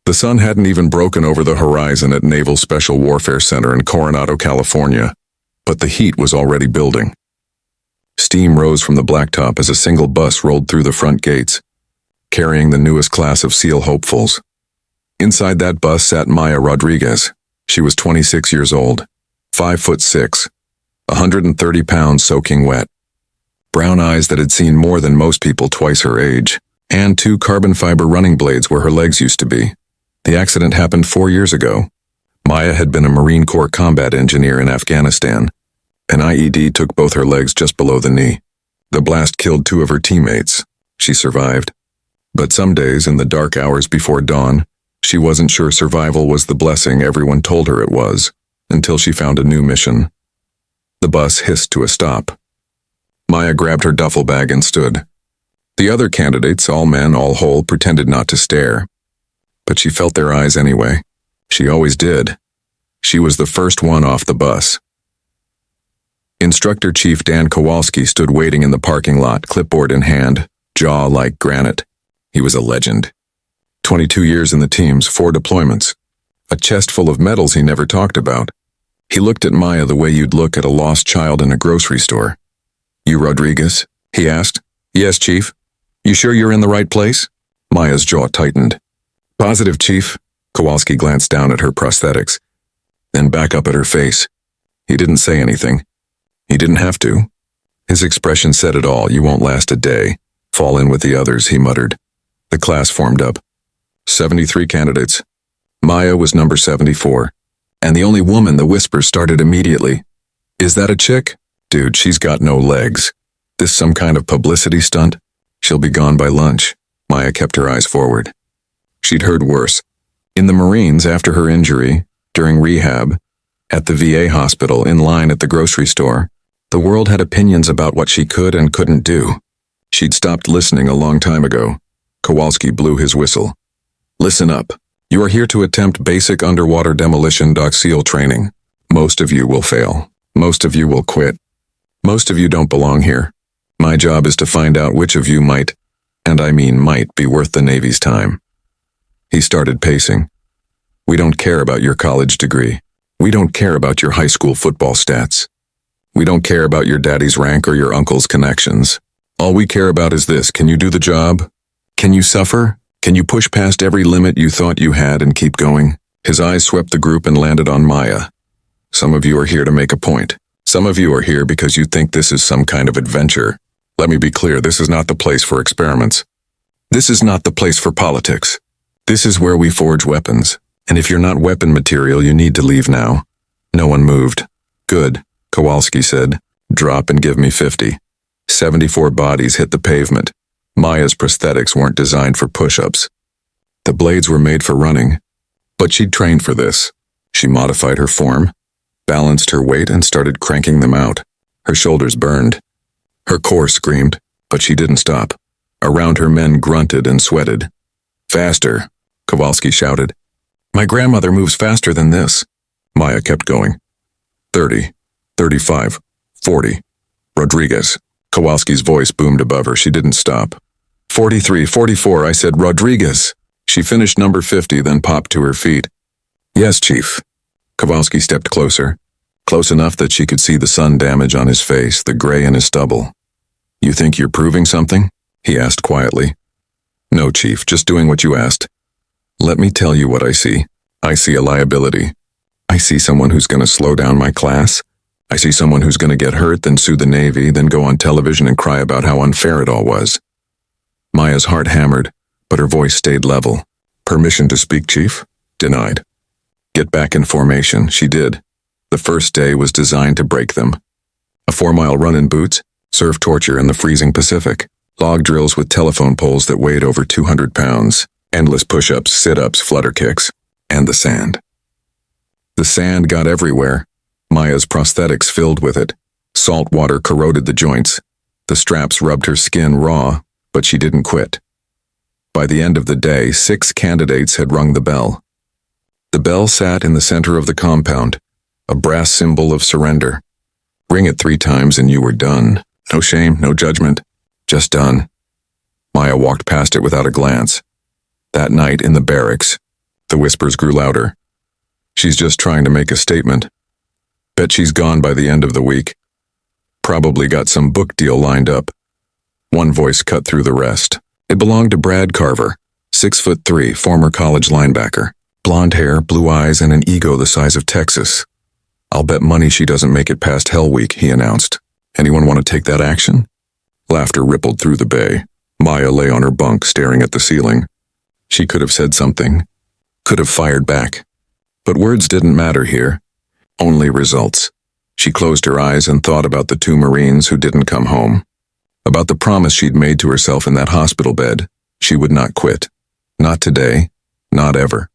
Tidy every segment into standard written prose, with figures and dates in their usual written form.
The sun hadn't even broken over the horizon at Naval Special Warfare Center in Coronado, California, but the heat was already building. Steam rose from the blacktop as a single bus rolled through the front gates, carrying the newest class of SEAL hopefuls. Inside that bus sat Maya Rodriguez. She was 26 years old, 5'6", 130 pounds soaking wet, brown eyes that had seen more than most people twice her age, and 2 carbon fiber running blades where her legs used to be. The accident happened 4 years ago. Maya had been a Marine Corps combat engineer in Afghanistan. An IED took both her legs just below the knee. The blast killed 2 of her teammates. She survived. But some days, in the dark hours before dawn, she wasn't sure survival was the blessing everyone told her it was, until she found a new mission. The bus hissed to a stop. Maya grabbed her duffel bag and stood. The other candidates, all men, all whole, pretended not to stare. But she felt their eyes anyway. She always did. She was the first one off the bus. Instructor Chief Dan Kowalski stood waiting in the parking lot, clipboard in hand, jaw like granite. He was a legend. 22 years in the teams, 4 deployments. A chest full of medals he never talked about. He looked at Maya the way you'd look at a lost child in a grocery store. "You Rodriguez?" he asked. "Yes, Chief." "You sure you're in the right place?" Maya's jaw tightened. "Positive, Chief." Kowalski glanced down at her prosthetics, then back up at her face. He didn't say anything. He didn't have to. His expression said it all. "You won't last a day. Fall in with the others," he muttered. The class formed up. 73 candidates. Maya was number 74. And the only woman the whispers started immediately. "Is that a chick? Dude, she's got no legs. This some kind of publicity stunt? She'll be gone by lunch." Maya kept her eyes forward. She'd heard worse. In the Marines, after her injury, during rehab, at the VA hospital, in line at the grocery store, the world had opinions about what she could and couldn't do. She'd stopped listening a long time ago. Kowalski blew his whistle. "Listen up. You are here to attempt basic underwater demolition SEAL training. Most of you will fail. Most of you will quit. Most of you don't belong here. My job is to find out which of you might, and I mean might, be worth the Navy's time." He started pacing. "We don't care about your college degree. We don't care about your high school football stats. We don't care about your daddy's rank or your uncle's connections. All we care about is this: can you do the job? Can you suffer? Can you push past every limit you thought you had and keep going?" His eyes swept the group and landed on Maya. "Some of you are here to make a point. Some of you are here because you think this is some kind of adventure. Let me be clear, this is not the place for experiments. This is not the place for politics. This is where we forge weapons. And if you're not weapon material, you need to leave now." No one moved. "Good," Kowalski said. "Drop and give me 50. 74 bodies hit the pavement. Maya's prosthetics weren't designed for push-ups. The blades were made for running. But she'd trained for this. She modified her form, balanced her weight, and started cranking them out. Her shoulders burned. Her core screamed, but she didn't stop. Around her, men grunted and sweated. "Faster," Kowalski shouted. "My grandmother moves faster than this." Maya kept going. 30, 35, 40. "Rodriguez." Kowalski's voice boomed above her. She didn't stop. 43, 44, I said, "Rodriguez." She finished number 50, then popped to her feet. "Yes, Chief." Kowalski stepped closer, close enough that she could see the sun damage on his face, the gray in his stubble. "You think you're proving something?" he asked quietly. "No, Chief, just doing what you asked. Let me tell you what I see. I see a liability. I see someone who's going to slow down my class. I see someone who's going to get hurt, then sue the Navy, then go on television and cry about how unfair it all was." Maya's heart hammered, but her voice stayed level. "Permission to speak, Chief?" "Denied." "Get back in formation." She did. The first day was designed to break them. A 4-mile run in boots, surf torture in the freezing Pacific, log drills with telephone poles that weighed over 200 pounds, endless push-ups, sit-ups, flutter kicks, and the sand. The sand got everywhere. Maya's prosthetics filled with it. Salt water corroded the joints. The straps rubbed her skin raw, but she didn't quit. By the end of the day, 6 candidates had rung the bell. The bell sat in the center of the compound, a brass symbol of surrender. Ring it 3 times and you were done. No shame, no judgment, just done. Maya walked past it without a glance. That night in the barracks, The whispers grew louder. She's just trying to make a statement. Bet she's gone by the end of the week. Probably got some book deal lined up. One voice cut through the rest. It belonged to Brad Carver, 6'3", former college linebacker. Blonde hair, blue eyes, and an ego the size of Texas. I'll bet money she doesn't make it past Hell Week, he announced. Anyone want to take that action? Laughter rippled through the bay. Maya lay on her bunk, staring at the ceiling. She could have said something. Could have fired back. But words didn't matter here. Only results. She closed her eyes and thought about the 2 Marines who didn't come home. About the promise she'd made to herself in that hospital bed. She would not quit. Not today. Not ever.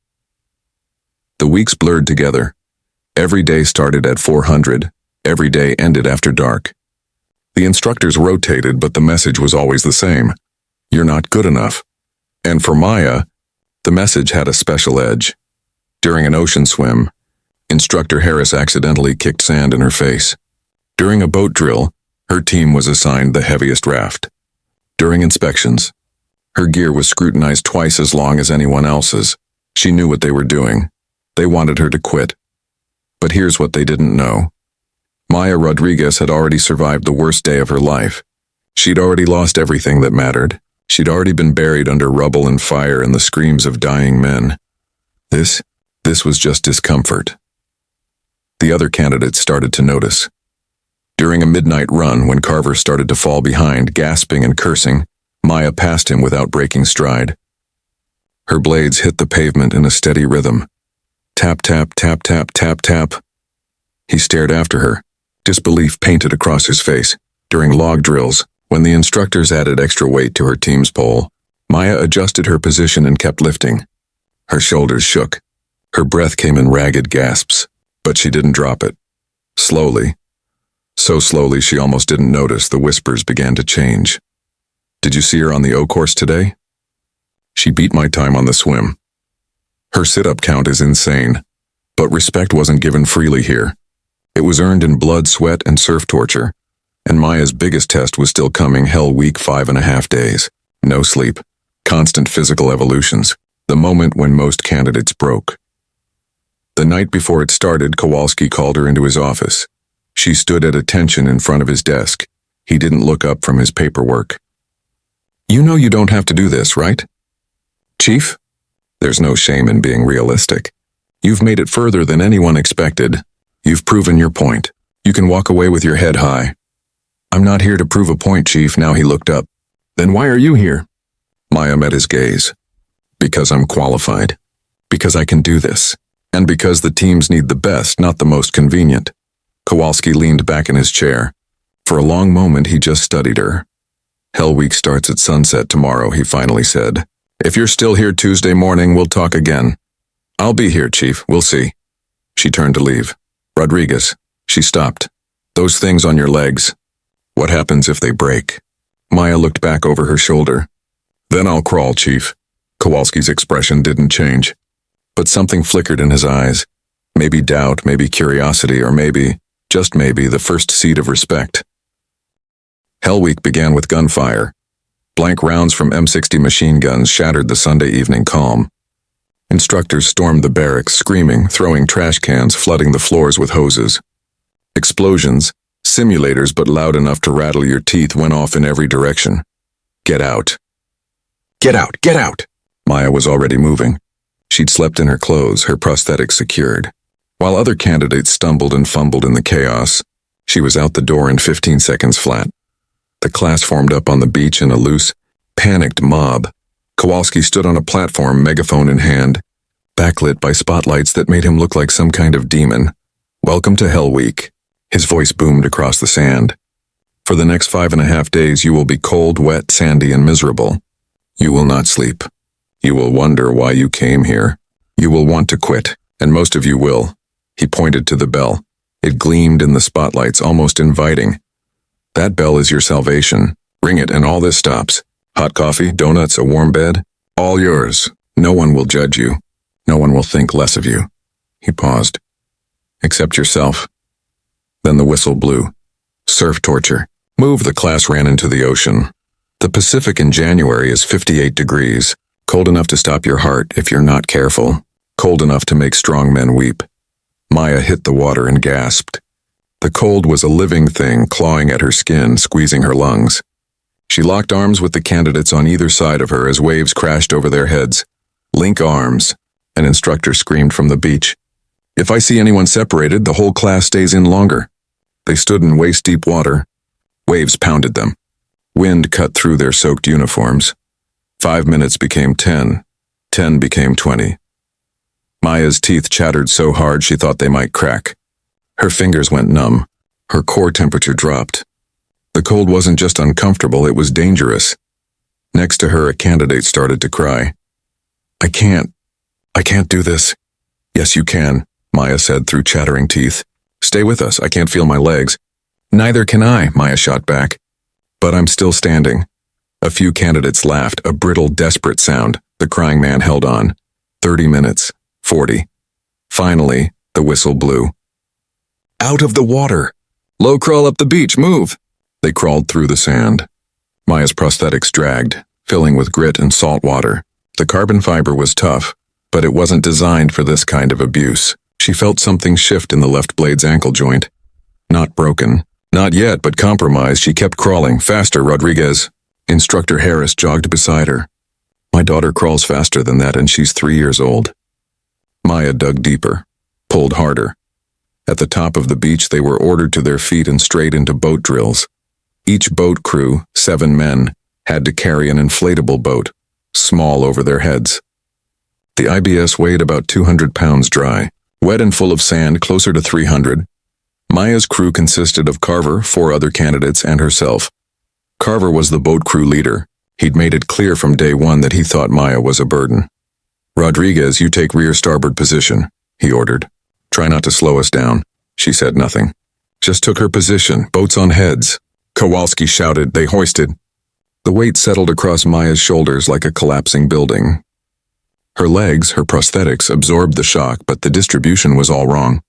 The weeks blurred together. Every day started at 400. Every day ended after dark. The instructors rotated, but the message was always the same. You're not good enough. And for Maya, the message had a special edge. During an ocean swim, Instructor Harris accidentally kicked sand in her face. During a boat drill, her team was assigned the heaviest raft. During inspections, her gear was scrutinized twice as long as anyone else's. She knew what they were doing. They wanted her to quit. But here's what they didn't know. Maya Rodriguez had already survived the worst day of her life. She'd already lost everything that mattered. She'd already been buried under rubble and fire and the screams of dying men. This was just discomfort. The other candidates started to notice. During a midnight run, when Carver started to fall behind, gasping and cursing, Maya passed him without breaking stride. Her blades hit the pavement in a steady rhythm. Tap, tap, tap, tap, tap, tap. He stared after her, disbelief painted across his face. During log drills, when the instructors added extra weight to her team's pole, Maya adjusted her position and kept lifting. Her shoulders shook. Her breath came in ragged gasps, but she didn't drop it. Slowly, so slowly she almost didn't notice, the whispers began to change. Did you see her on the O course today? She beat my time on the swim. Her sit-up count is insane, but respect wasn't given freely here. It was earned in blood, sweat, and surf torture. And Maya's biggest test was still coming, Hell Week 5.5 days. No sleep. Constant physical evolutions. The moment when most candidates broke. The night before it started, Kowalski called her into his office. She stood at attention in front of his desk. He didn't look up from his paperwork. You know you don't have to do this, right? Chief? There's no shame in being realistic. You've made it further than anyone expected. You've proven your point. You can walk away with your head high. I'm not here to prove a point, Chief. Now he looked up. Then why are you here? Maya met his gaze. Because I'm qualified. Because I can do this. And because the teams need the best, not the most convenient. Kowalski leaned back in his chair. For a long moment, he just studied her. Hell Week starts at sunset tomorrow, he finally said. If you're still here Tuesday morning, we'll talk again. I'll be here, Chief. We'll see. She turned to leave. Rodriguez. She stopped. Those things on your legs. What happens if they break? Maya looked back over her shoulder. Then I'll crawl, Chief. Kowalski's expression didn't change. But something flickered in his eyes. Maybe doubt, maybe curiosity, or maybe, just maybe, the first seed of respect. Hell Week began with gunfire. Blank rounds from M60 machine guns shattered the Sunday evening calm. Instructors stormed the barracks, screaming, throwing trash cans, flooding the floors with hoses. Explosions, simulators but loud enough to rattle your teeth, went off in every direction. Get out. Get out, get out! Maya was already moving. She'd slept in her clothes, her prosthetics secured. While other candidates stumbled and fumbled in the chaos, she was out the door in 15 seconds flat. The class formed up on the beach in a loose, panicked mob. Kowalski stood on a platform, megaphone in hand, backlit by spotlights that made him look like some kind of demon. Welcome to Hell Week. His voice boomed across the sand. For the next 5.5 days, you will be cold, wet, sandy, and miserable. You will not sleep. You will wonder why you came here. You will want to quit, and most of you will. He pointed to the bell. It gleamed in the spotlights, almost inviting. That bell is your salvation. Ring it and all this stops. Hot coffee, donuts, a warm bed, all yours. No one will judge you. No one will think less of you. He paused. Except yourself. Then the whistle blew. Surf torture. Move. The class ran into the ocean. The Pacific in January is 58 degrees, cold enough to stop your heart if you're not careful. cold enough to make strong men weep. Maya hit the water and gasped. The cold was a living thing clawing at her skin, squeezing her lungs. She locked arms with the candidates on either side of her as waves crashed over their heads. "Link arms," an instructor screamed from the beach. "If I see anyone separated, the whole class stays in longer." They stood in waist-deep water. Waves pounded them. Wind cut through their soaked uniforms. 5 minutes became 10. 10 became 20. Maya's teeth chattered so hard she thought they might crack. Her fingers went numb. Her core temperature dropped. The cold wasn't just uncomfortable, it was dangerous. Next to her, a candidate started to cry. I can't do this." "Yes, you can," Maya said through chattering teeth. "Stay with us, I can't feel my legs." "Neither can I," Maya shot back. "But I'm still standing." A few candidates laughed, a brittle, desperate sound. The crying man held on. 30 minutes. 40. Finally, the whistle blew. "Out of the water! Low crawl up the beach, move!" They crawled through the sand. Maya's prosthetics dragged, filling with grit and salt water. The carbon fiber was tough, but it wasn't designed for this kind of abuse. She felt something shift in the left blade's ankle joint. Not broken. Not yet, but compromised. She kept crawling. "Faster, Rodriguez." Instructor Harris jogged beside her. "My daughter crawls faster than that, and she's 3 years old." Maya dug deeper, pulled harder. At the top of the beach, they were ordered to their feet and straight into boat drills. Each boat crew, 7 men, had to carry an inflatable boat, small over their heads. The IBS weighed about 200 pounds dry, wet and full of sand, closer to 300. Maya's crew consisted of Carver, 4 other candidates, and herself. Carver was the boat crew leader. He'd made it clear from day one that he thought Maya was a burden. "Rodriguez, you take rear starboard position," he ordered. "Try not to slow us down." She said nothing. Just took her position, boats on heads. Kowalski shouted. They hoisted. The weight settled across Maya's shoulders like a collapsing building. Her legs, her prosthetics, absorbed the shock, but the distribution was all wrong.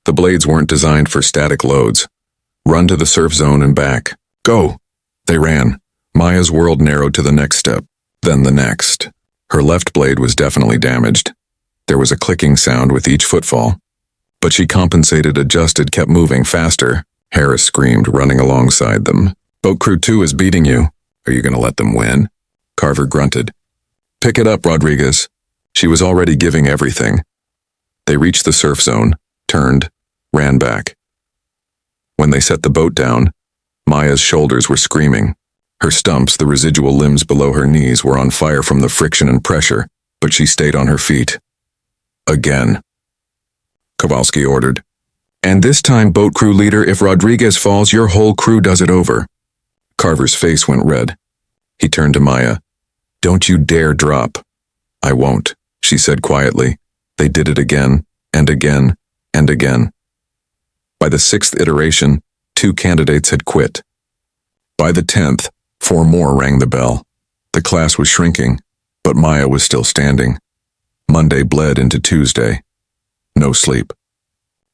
The blades weren't designed for static loads. "Run to the surf zone and back. Go!" They ran. Maya's world narrowed to the next step, then the next. Her left blade was definitely damaged. There was a clicking sound with each footfall. But she compensated, adjusted, kept moving faster. Harris screamed, running alongside them. "Boat crew 2 is beating you. Are you going to let them win?" Carver grunted. "Pick it up, Rodriguez." She was already giving everything. They reached the surf zone, turned, ran back. When they set the boat down, Maya's shoulders were screaming. Her stumps, the residual limbs below her knees, were on fire from the friction and pressure, but she stayed on her feet. "Again," Kowalski ordered. "And this time, boat crew leader, if Rodriguez falls, your whole crew does it over." Carver's face went red. He turned to Maya. "Don't you dare drop." "I won't," she said quietly. They did it again, and again, and again. By the 6th iteration, 2 candidates had quit. By the 10th, 4 more rang the bell. The class was shrinking, but Maya was still standing. Monday bled into Tuesday. No sleep.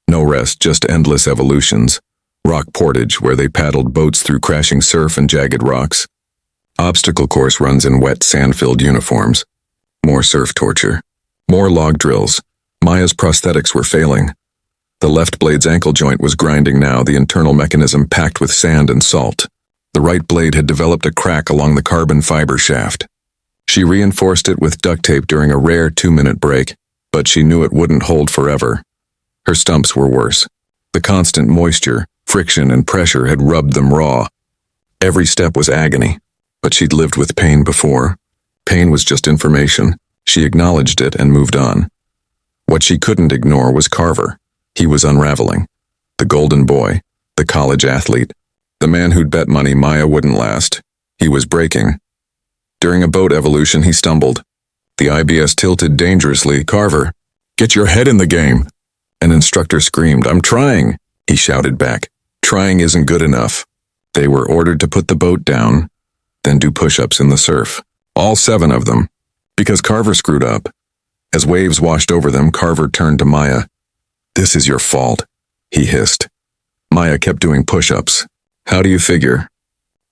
No rest, just endless evolutions. Rock portage, where they paddled boats through crashing surf and jagged rocks. Obstacle course runs in wet, sand-filled uniforms. More surf torture. More log drills. Maya's prosthetics were failing. The left blade's ankle joint was grinding now, the internal mechanism packed with sand and salt. The right blade had developed a crack along the carbon fiber shaft. She reinforced it with duct tape during a rare 2-minute break, but she knew it wouldn't hold forever. Her stumps were worse. The constant moisture, friction, and pressure had rubbed them raw. Every step was agony, but she'd lived with pain before. Pain was just information. She acknowledged it and moved on. What she couldn't ignore was Carver. He was unraveling. The golden boy, the college athlete, the man who'd bet money Maya wouldn't last. He was breaking. During a boat evolution, he stumbled. The IBS tilted dangerously. "Carver, get your head in the game." An instructor screamed. "I'm trying," he shouted back. "Trying isn't good enough." They were ordered to put the boat down, then do push-ups in the surf. All 7 of them, because Carver screwed up. As waves washed over them, Carver turned to Maya. "This is your fault," he hissed. Maya kept doing push-ups. "How do you figure?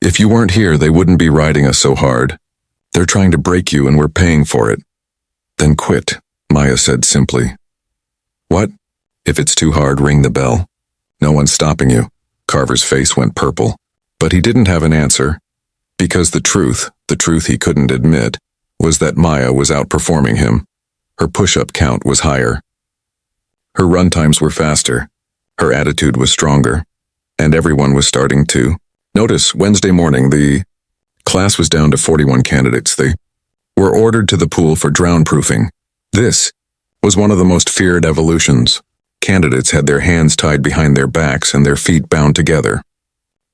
If you weren't here, they wouldn't be riding us so hard. They're trying to break you and we're paying for it." "Then quit," Maya said simply. What? If it's too hard, ring the bell. No one's stopping you. Carver's face went purple. But he didn't have an answer, because the truth he couldn't admit, was that Maya was outperforming him. Her push-up count was higher. Her run times were faster. Her attitude was stronger. And everyone was starting to notice. Wednesday morning, the class was down to 41 candidates. They were ordered to the pool for drown-proofing. This was one of the most feared evolutions. Candidates had their hands tied behind their backs and their feet bound together.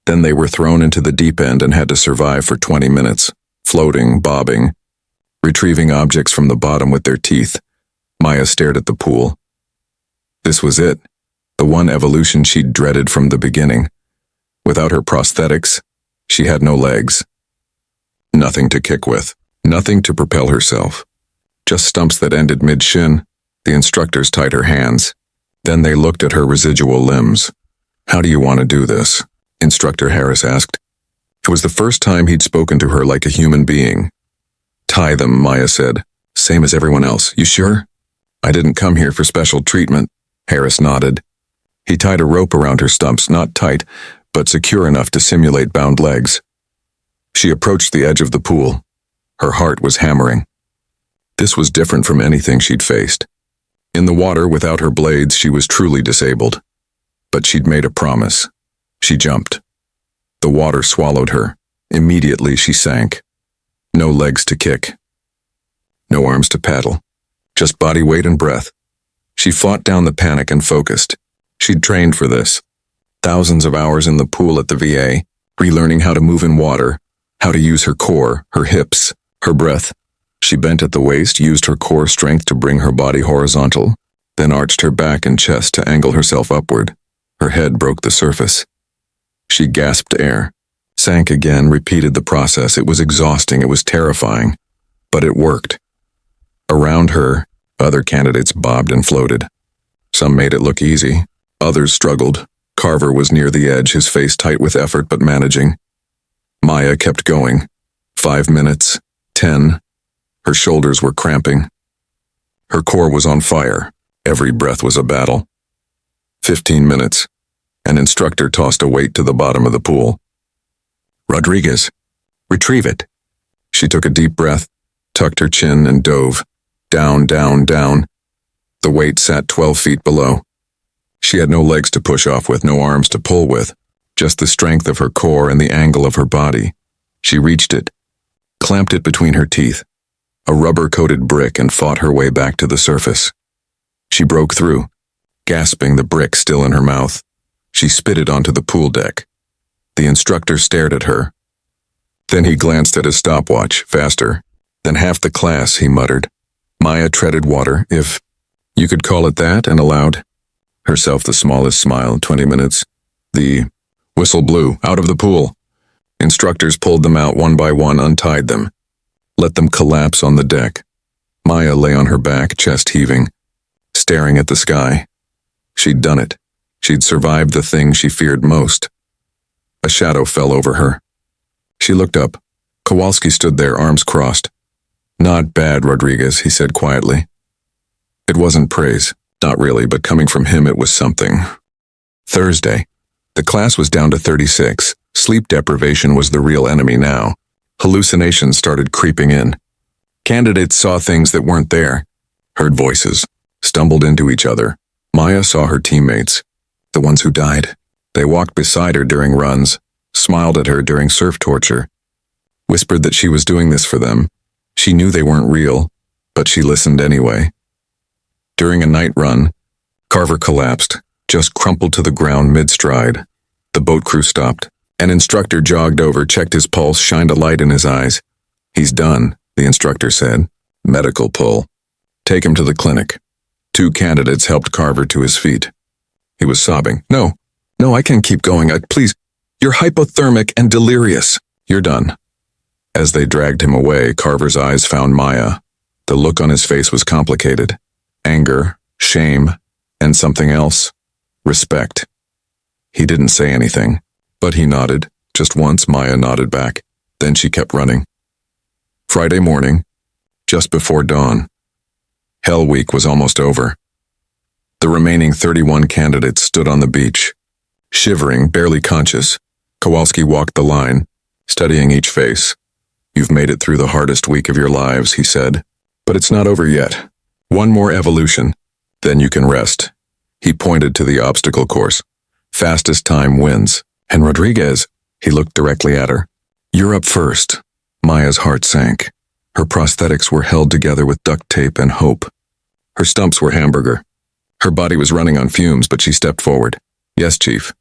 Then they were thrown into the deep end and had to survive for 20 minutes, floating, bobbing, retrieving objects from the bottom with their teeth. Maya stared at the pool. This was it, the one evolution she'd dreaded from the beginning. Without her prosthetics, she had no legs. Nothing to kick with, nothing to propel herself. Just stumps that ended mid-shin. The instructors tied her hands. Then they looked at her residual limbs. How do you want to do this? Instructor Harris asked. It was the first time he'd spoken to her like a human being. Tie them, Maya said. Same as everyone else. You sure? I didn't come here for special treatment. Harris nodded. He tied a rope around her stumps, not tight, but secure enough to simulate bound legs. She approached the edge of the pool. Her heart was hammering. This was different from anything she'd faced. In the water, without her blades, she was truly disabled. But she'd made a promise. She jumped. The water swallowed her. Immediately she sank. No legs to kick. No arms to paddle. Just body weight and breath. She fought down the panic and focused. She'd trained for this. Thousands of hours in the pool at the VA, relearning how to move in water, how to use her core, her hips, her breath. She bent at the waist, used her core strength to bring her body horizontal, then arched her back and chest to angle herself upward. Her head broke the surface. She gasped air, sank again, repeated the process. It was exhausting, it was terrifying, but it worked. Around her, other candidates bobbed and floated. Some made it look easy, others struggled. Carver was near the edge, his face tight with effort but managing. Maya kept going. 5 minutes, 10. Her shoulders were cramping. Her core was on fire. Every breath was a battle. 15 minutes. An instructor tossed a weight to the bottom of the pool. Rodriguez, retrieve it. She took a deep breath, tucked her chin and dove. Down, down, down. The weight sat 12 feet below. She had no legs to push off with, no arms to pull with, just the strength of her core and the angle of her body. She reached it, clamped it between her teeth, a rubber-coated brick, and fought her way back to the surface. She broke through, gasping, the brick still in her mouth. She spit it onto the pool deck. The instructor stared at her. Then he glanced at his stopwatch, faster than half the class, he muttered. Maya treaded water, if you could call it that, and allowed herself the smallest smile. 20 minutes. The whistle blew, out of the pool. Instructors pulled them out one by one, untied them, let them collapse on the deck. Maya lay on her back, chest heaving, staring at the sky. She'd done it. She'd survived the thing she feared most. A shadow fell over her. She looked up. Kowalski stood there, arms crossed. Not bad, Rodriguez, he said quietly. It wasn't praise, not really, but coming from him it was something. Thursday. The class was down to 36. Sleep deprivation was the real enemy now. Hallucinations started creeping in. Candidates saw things that weren't there, heard voices, stumbled into each other. Maya saw her teammates, the ones who died. They walked beside her during runs, smiled at her during surf torture, whispered that she was doing this for them. She knew they weren't real, but she listened anyway. During a night run, Carver collapsed, just crumpled to the ground mid-stride. The boat crew stopped. An instructor jogged over, checked his pulse, shined a light in his eyes. He's done, the instructor said. Medical pull. Take him to the clinic. 2 candidates helped Carver to his feet. He was sobbing. No, I can't keep going. Please, you're hypothermic and delirious. You're done. As they dragged him away, Carver's eyes found Maya. The look on his face was complicated. Anger, shame, and something else. Respect. He didn't say anything, but he nodded. Just once, Maya nodded back. Then she kept running. Friday morning, just before dawn. Hell Week was almost over. The remaining 31 candidates stood on the beach. Shivering, barely conscious, Kowalski walked the line, studying each face. "You've made it through the hardest week of your lives," he said. "But it's not over yet. One more evolution, then you can rest." He pointed to the obstacle course. "Fastest time wins. And Rodriguez," he looked directly at her. "You're up first." Maya's heart sank. Her prosthetics were held together with duct tape and hope. Her stumps were hamburger. Her body was running on fumes, but she stepped forward. "Yes, Chief."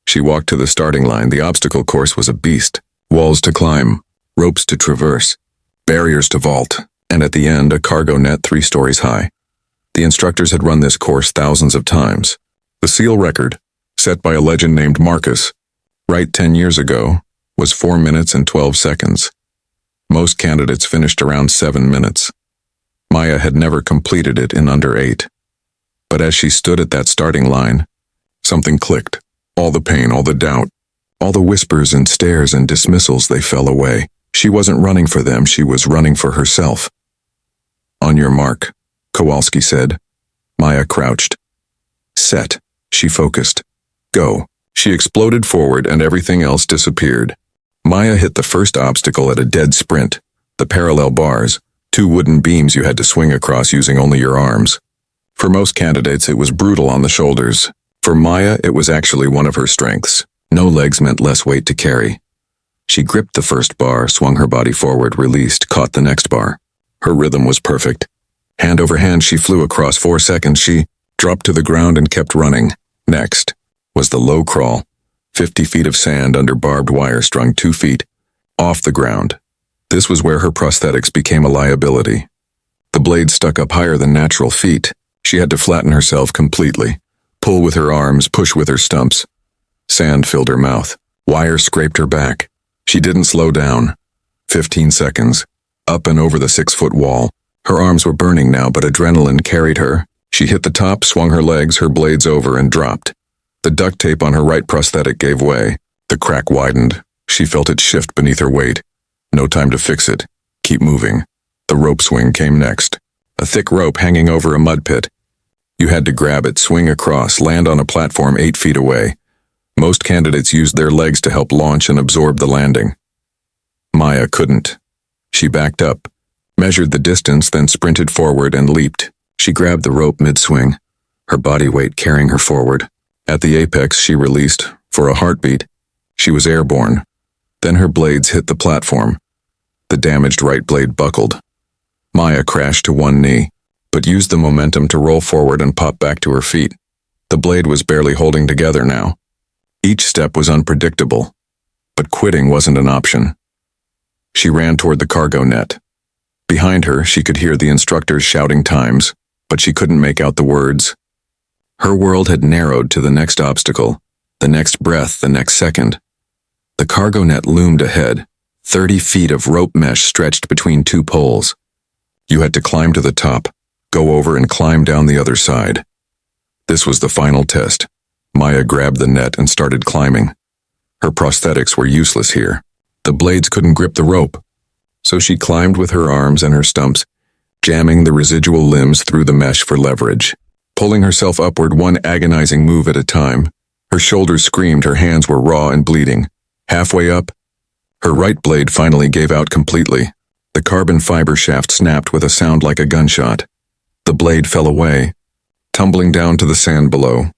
She walked to the starting line. The obstacle course was a beast. Walls to climb, ropes to traverse, barriers to vault, and at the end, a cargo net 3 stories high. The instructors had run this course thousands of times. The seal record, set by a legend named Marcus, right 10 years ago, was 4 minutes and 12 seconds. Most candidates finished around 7 minutes. Maya had never completed it in under 8. But as she stood at that starting line, something clicked. All the pain, all the doubt, all the whispers and stares and dismissals, they fell away. She wasn't running for them, she was running for herself. "On your mark," Kowalski said. Maya crouched. "Set." She focused. "Go." She exploded forward and everything else disappeared. Maya hit the first obstacle at a dead sprint. The parallel bars, 2 wooden beams you had to swing across using only your arms. For most candidates, it was brutal on the shoulders. For Maya, it was actually one of her strengths. No legs meant less weight to carry. She gripped the first bar, swung her body forward, released, caught the next bar. Her rhythm was perfect. Hand over hand, she flew across 4 seconds. She dropped to the ground and kept running. Next was the low crawl. 50 feet of sand under barbed wire strung 2 feet off the ground. This was where her prosthetics became a liability. The blade stuck up higher than natural feet. She had to flatten herself completely. Pull with her arms, push with her stumps. Sand filled her mouth. Wire scraped her back. She didn't slow down. 15 seconds. Up and over the 6-foot wall. Her arms were burning now, but adrenaline carried her. She hit the top, swung her legs, her blades over, and dropped. The duct tape on her right prosthetic gave way. The crack widened. She felt it shift beneath her weight. No time to fix it. Keep moving. The rope swing came next. A thick rope hanging over a mud pit. You had to grab it, swing across, land on a platform 8 feet away. Most candidates used their legs to help launch and absorb the landing. Maya couldn't. She backed up, measured the distance, then sprinted forward and leaped. She grabbed the rope mid-swing, her body weight carrying her forward. At the apex, she released. For a heartbeat, she was airborne. Then her blades hit the platform. The damaged right blade buckled. Maya crashed to one knee, but used the momentum to roll forward and pop back to her feet. The blade was barely holding together now. Each step was unpredictable, but quitting wasn't an option. She ran toward the cargo net. Behind her, she could hear the instructors shouting times, but she couldn't make out the words. Her world had narrowed to the next obstacle, the next breath, the next second. The cargo net loomed ahead, 30 feet of rope mesh stretched between 2 poles. You had to climb to the top, go over and climb down the other side. This was the final test. Maya grabbed the net and started climbing. Her prosthetics were useless here. The blades couldn't grip the rope. So she climbed with her arms and her stumps, jamming the residual limbs through the mesh for leverage. Pulling herself upward one agonizing move at a time. Her shoulders screamed, her hands were raw and bleeding. Halfway up, her right blade finally gave out completely. The carbon fiber shaft snapped with a sound like a gunshot. The blade fell away, tumbling down to the sand below.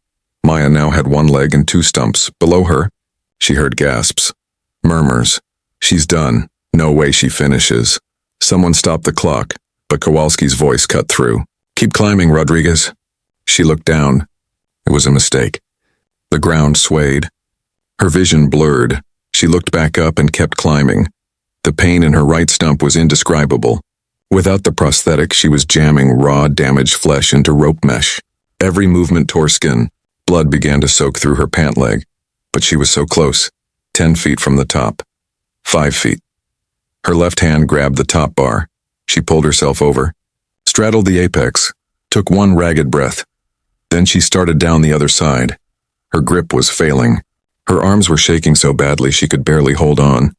Maya now had 1 leg and 2 stumps. Below her, she heard gasps, murmurs. She's done. No way she finishes. Someone stopped the clock, but Kowalski's voice cut through. Keep climbing, Rodriguez. She looked down. It was a mistake. The ground swayed. Her vision blurred. She looked back up and kept climbing. The pain in her right stump was indescribable. Without the prosthetic, she was jamming raw, damaged flesh into rope mesh. Every movement tore skin. Blood began to soak through her pant leg. But she was so close. 10 feet from the top. 5 feet. Her left hand grabbed the top bar. She pulled herself over, straddled the apex, took one ragged breath. Then she started down the other side. Her grip was failing. Her arms were shaking so badly she could barely hold on.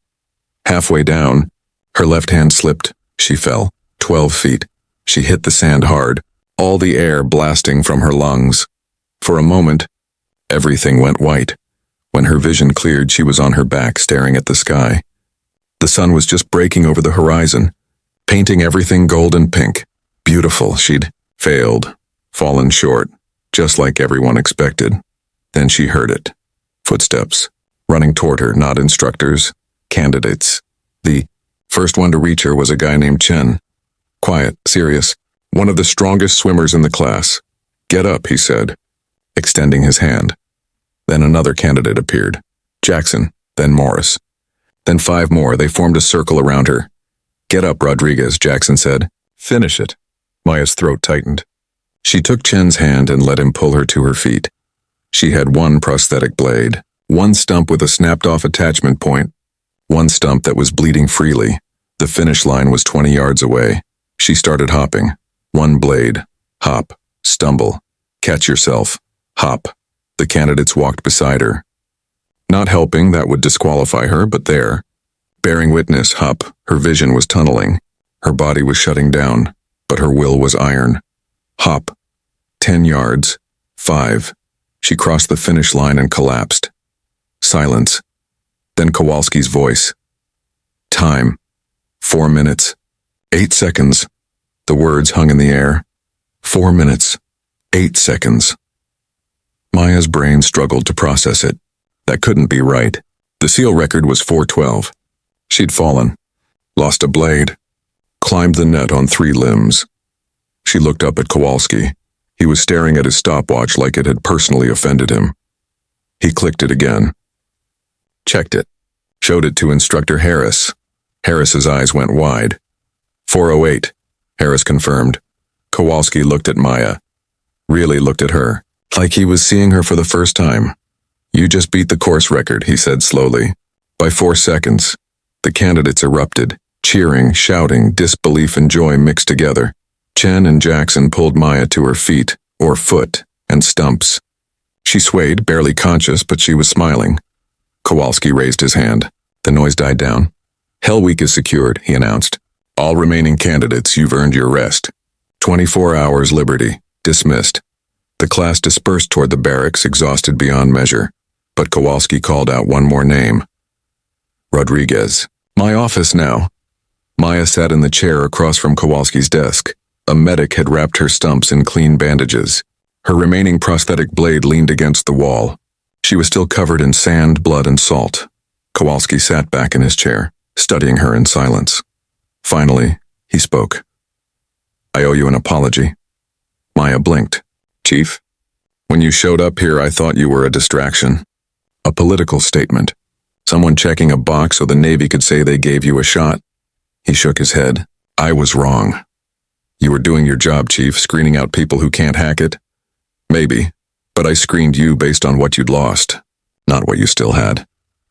Halfway down, her left hand slipped. She fell. 12 feet. She hit the sand hard. all the air blasting from her lungs. For a moment, everything went white. When her vision cleared, she was on her back staring at the sky. The sun was just breaking over the horizon, painting everything gold and pink. Beautiful. She'd failed, fallen short, just like everyone expected. Then she heard it. Footsteps, running toward her, not instructors, candidates. The first one to reach her was a guy named Chen. Quiet, serious, one of the strongest swimmers in the class. "Get up," he said, extending his hand. Then another candidate appeared. Jackson, then Morris. Then 5 more. They formed a circle around her. "Get up, Rodriguez," Jackson said. "Finish it." Maya's throat tightened. She took Chen's hand and let him pull her to her feet. She had one prosthetic blade, one stump with a snapped-off attachment point, one stump that was bleeding freely. The finish line was 20 yards away. She started hopping. One blade. Hop. Stumble. Catch yourself. Hop. The candidates walked beside her. Not helping, that would disqualify her, but there. Bearing witness, hop. Her vision was tunneling. Her body was shutting down, but her will was iron. Hop. 10 yards. 5. She crossed the finish line and collapsed. Silence. Then Kowalski's voice. Time. 4 minutes. 8 seconds. The words hung in the air. 4 minutes. 8 seconds. Maya's brain struggled to process it. That couldn't be right. The seal record was 4:12. She'd fallen. Lost a blade. Climbed the net on 3 limbs. She looked up at Kowalski. He was staring at his stopwatch like it had personally offended him. He clicked it again. Checked it. Showed it to Instructor Harris. Harris's eyes went wide. 4:08, Harris confirmed. Kowalski looked at Maya. Really looked at her, like he was seeing her for the first time. "You just beat the course record," he said slowly. By 4 seconds, the candidates erupted, cheering, shouting, disbelief and joy mixed together. Chen and Jackson pulled Maya to her feet, or foot, and stumps. She swayed, barely conscious, but she was smiling. Kowalski raised his hand. The noise died down. "Hell Week is secured," he announced. "All remaining candidates, you've earned your rest. 24 hours liberty. Dismissed." The class dispersed toward the barracks, exhausted beyond measure. But Kowalski called out one more name. Rodriguez. "My office now." Maya sat in the chair across from Kowalski's desk. A medic had wrapped her stumps in clean bandages. Her remaining prosthetic blade leaned against the wall. She was still covered in sand, blood, and salt. Kowalski sat back in his chair, studying her in silence. Finally, he spoke. "I owe you an apology." Maya blinked. "Chief, when you showed up here, I thought you were a distraction. A political statement. Someone checking a box so the Navy could say they gave you a shot." He shook his head. "I was wrong. You were doing your job, Chief, screening out people who can't hack it. Maybe, but I screened you based on what you'd lost, not what you still had."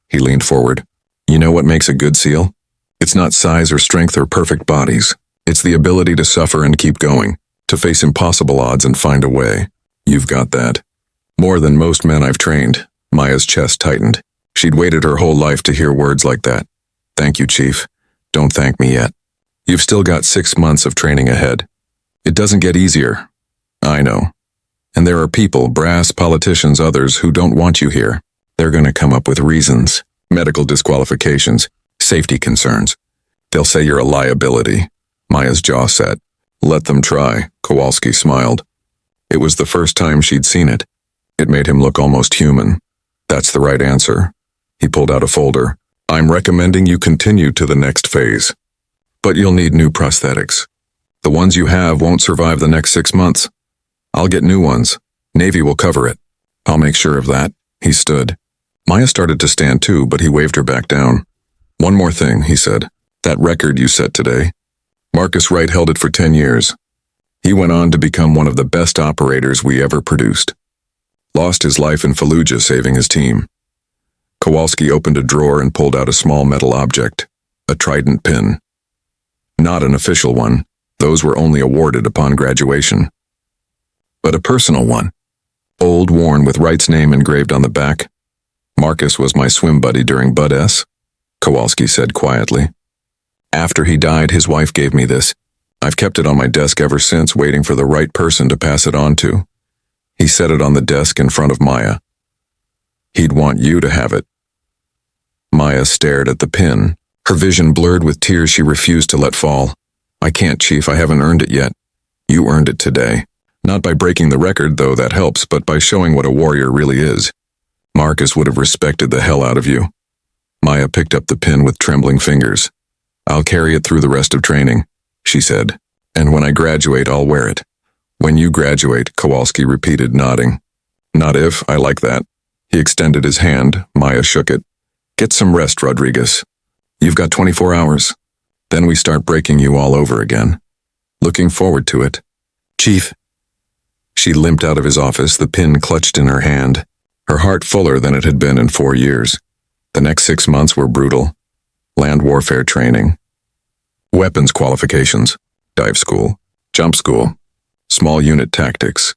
He leaned forward. "You know what makes a good SEAL? It's not size or strength or perfect bodies. It's the ability to suffer and keep going, to face impossible odds and find a way. You've got that. More than most men I've trained." Maya's chest tightened. She'd waited her whole life to hear words like that. "Thank you, Chief. Don't thank me yet. You've still got 6 months of training ahead. It doesn't get easier. I know. And there are people, brass, politicians, others, who don't want you here. They're going to come up with reasons, medical disqualifications, safety concerns. They'll say you're a liability." Maya's jaw set. "Let them try," Kowalski smiled. It was the first time she'd seen it. It made him look almost human. "That's the right answer." He pulled out a folder. "I'm recommending you continue to the next phase. But you'll need new prosthetics. The ones you have won't survive the next 6 months. I'll get new ones. Navy will cover it. I'll make sure of that." He stood. Maya started to stand too, but he waved her back down. "One more thing," he said. "That record you set today. Marcus Wright held it for 10 years. He went on to become one of the best operators we ever produced. Lost his life in Fallujah saving his team." Kowalski opened a drawer and pulled out a small metal object, a trident pin. Not an official one. Those were only awarded upon graduation. But a personal one. Old, worn, with Wright's name engraved on the back. "Marcus was my swim buddy during Bud S," Kowalski said quietly. "After he died, his wife gave me this. I've kept it on my desk ever since, waiting for the right person to pass it on to. He set it on the desk in front of Maya. He'd want you to have it. Maya stared at the pin, her vision blurred with tears she refused to let fall. I can't, Chief, I haven't earned it yet. You earned it today. Not by breaking the record, though that helps, but by showing what a warrior really is. Marcus would have respected the hell out of you. Maya picked up the pin with trembling fingers. I'll carry it through the rest of training, she said. And when I graduate, I'll wear it. When you graduate, Kowalski repeated, nodding. Not if, I like that. He extended his hand. Maya shook it. Get some rest, Rodriguez. You've got 24 hours. Then we start breaking you all over again. Looking forward to it. Chief. She limped out of his office, the pin clutched in her hand, her heart fuller than it had been in 4 years. The next 6 months were brutal. Land warfare training. Weapons qualifications. Dive school. Jump school. Small unit tactics.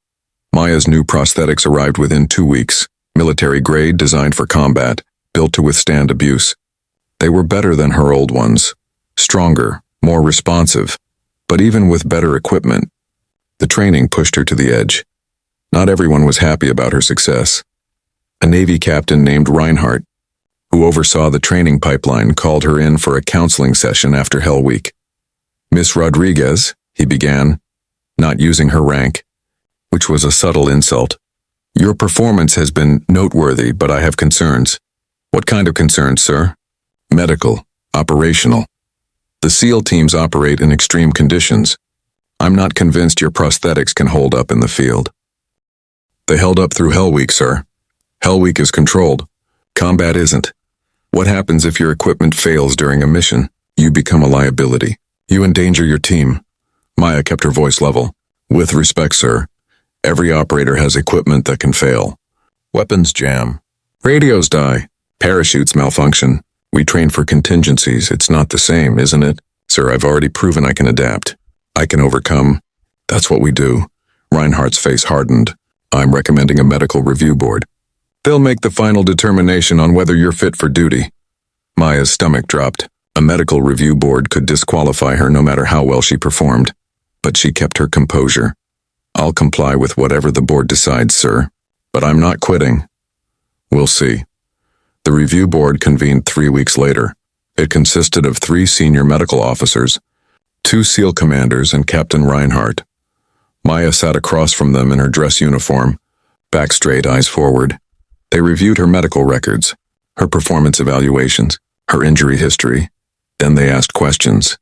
Maya's new prosthetics arrived within 2 weeks. Military grade, designed for combat, built to withstand abuse. They were better than her old ones. Stronger, more responsive. But even with better equipment, the training pushed her to the edge. Not everyone was happy about her success. A Navy captain named Reinhardt, who oversaw the training pipeline, called her in for a counseling session after Hell Week. Miss Rodriguez, he began, not using her rank, which was a subtle insult. Your performance has been noteworthy, but I have concerns. What kind of concerns, sir? Medical, operational. The SEAL teams operate in extreme conditions. I'm not convinced your prosthetics can hold up in the field. They held up through Hell Week, sir. Hell Week is controlled. Combat isn't. What happens if your equipment fails during a mission? You become a liability. You endanger your team. Maya kept her voice level. With respect, sir, every operator has equipment that can fail. Weapons jam. Radios die. Parachutes malfunction. We train for contingencies. It's not the same, isn't it? Sir, I've already proven I can adapt. I can overcome. That's what we do. Reinhardt's face hardened. I'm recommending a medical review board. They'll make the final determination on whether you're fit for duty. Maya's stomach dropped. A medical review board could disqualify her no matter how well she performed. But she kept her composure. I'll comply with whatever the board decides, sir. But I'm not quitting. We'll see. The review board convened 3 weeks later. It consisted of 3 senior medical officers, 2 SEAL commanders, and Captain Reinhardt. Maya sat across from them in her dress uniform, back straight, eyes forward. They reviewed her medical records, her performance evaluations, her injury history. Then they asked questions.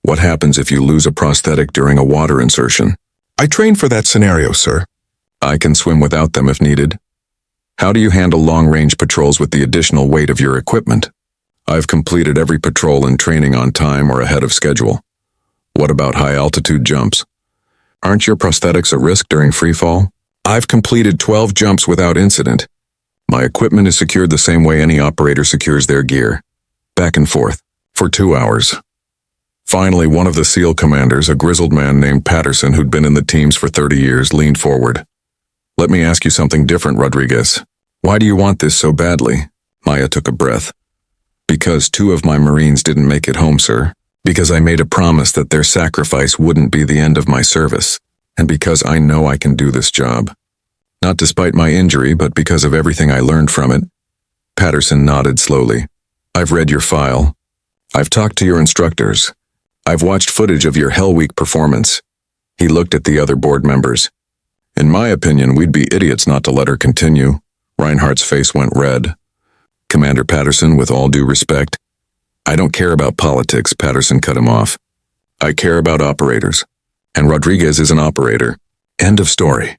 What happens if you lose a prosthetic during a water insertion? I trained for that scenario, sir. I can swim without them if needed. How do you handle long-range patrols with the additional weight of your equipment? I've completed every patrol and training on time or ahead of schedule. What about high-altitude jumps? Aren't your prosthetics at risk during freefall? I've completed 12 jumps without incident. My equipment is secured the same way any operator secures their gear. Back and forth, for 2 hours. Finally, one of the SEAL commanders, a grizzled man named Patterson who'd been in the teams for 30 years, leaned forward. Let me ask you something different, Rodriguez. Why do you want this so badly? Maya took a breath. Because 2 of my Marines didn't make it home, sir. Because I made a promise that their sacrifice wouldn't be the end of my service. And because I know I can do this job. Not despite my injury, but because of everything I learned from it. Patterson nodded slowly. I've read your file. I've talked to your instructors. I've watched footage of your Hell Week performance. He looked at the other board members. In my opinion, we'd be idiots not to let her continue. Reinhardt's face went red. Commander Patterson, with all due respect. I don't care about politics, Patterson cut him off. I care about operators. And Rodriguez is an operator. End of story.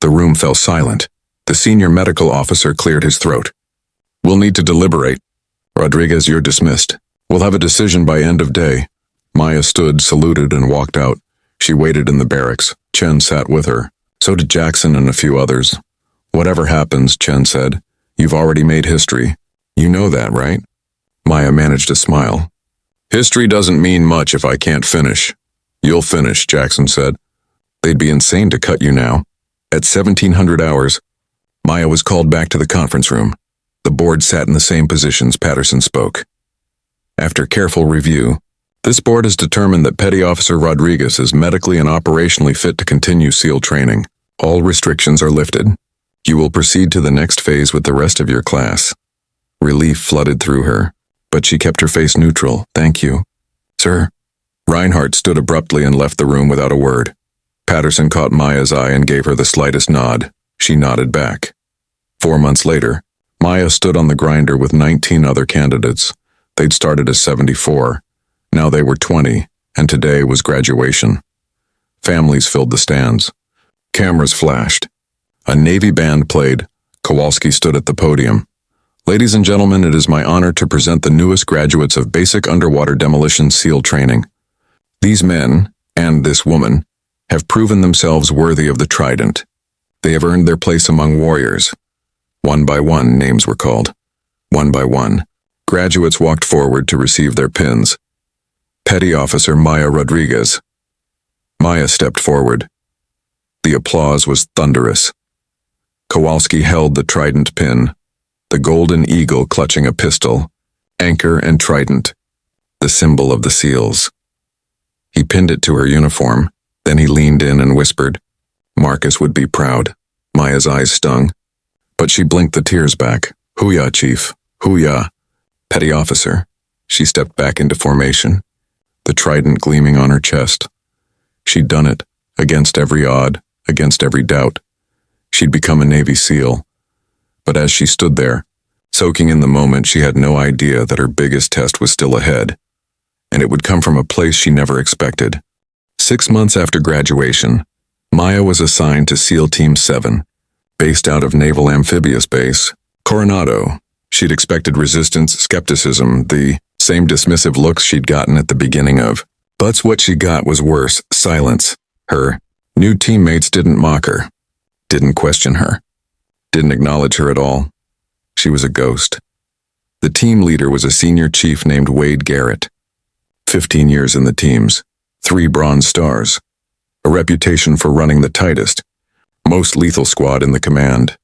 The room fell silent. The senior medical officer cleared his throat. We'll need to deliberate. Rodriguez, you're dismissed. We'll have a decision by end of day. Maya stood, saluted, and walked out. She waited in the barracks. Chen sat with her. So did Jackson and a few others. Whatever happens, Chen said, you've already made history. You know that, right? Maya managed a smile. History doesn't mean much if I can't finish. You'll finish, Jackson said. They'd be insane to cut you now. At 1700 hours, Maya was called back to the conference room. The board sat in the same positions. Patterson spoke. After careful review, This board has determined that Petty Officer Rodriguez is medically and operationally fit to continue SEAL training. All restrictions are lifted. You will proceed to the next phase with the rest of your class. Relief flooded through her, but she kept her face neutral. Thank you, sir. Reinhardt stood abruptly and left the room without a word. Patterson caught Maya's eye and gave her the slightest nod. She nodded back. 4 months later, Maya stood on the grinder with 19 other candidates. They'd started as 74. Now they were 20, and today was graduation. Families filled the stands. Cameras flashed. A Navy band played. Kowalski stood at the podium. Ladies and gentlemen, it is my honor to present the newest graduates of Basic Underwater Demolition SEAL Training. These men, and this woman, have proven themselves worthy of the trident. They have earned their place among warriors. One by one, names were called. One by one, graduates walked forward to receive their pins. Petty Officer Maya Rodriguez. Maya stepped forward. The applause was thunderous. Kowalski held the trident pin, the golden eagle clutching a pistol, anchor and trident, the symbol of the SEALs. He pinned it to her uniform, then he leaned in and whispered, "Marcus would be proud." Maya's eyes stung, but she blinked the tears back. "Hoo-yah, Chief. Hoo-yah." Petty Officer. She stepped back into formation, the trident gleaming on her chest. She'd done it, against every odd, against every doubt. She'd become a Navy SEAL. But as she stood there, soaking in the moment, she had no idea that her biggest test was still ahead, and it would come from a place she never expected. 6 months after graduation, Maya was assigned to SEAL Team 7, based out of Naval Amphibious Base, Coronado. She'd expected resistance, skepticism, the same dismissive looks she'd gotten at the beginning of. But what she got was worse, silence. Her new teammates didn't mock her, didn't question her, didn't acknowledge her at all. She was a ghost. The team leader was a senior chief named Wade Garrett. 15 years in the teams, 3 Bronze Stars, a reputation for running the tightest, most lethal squad in the command.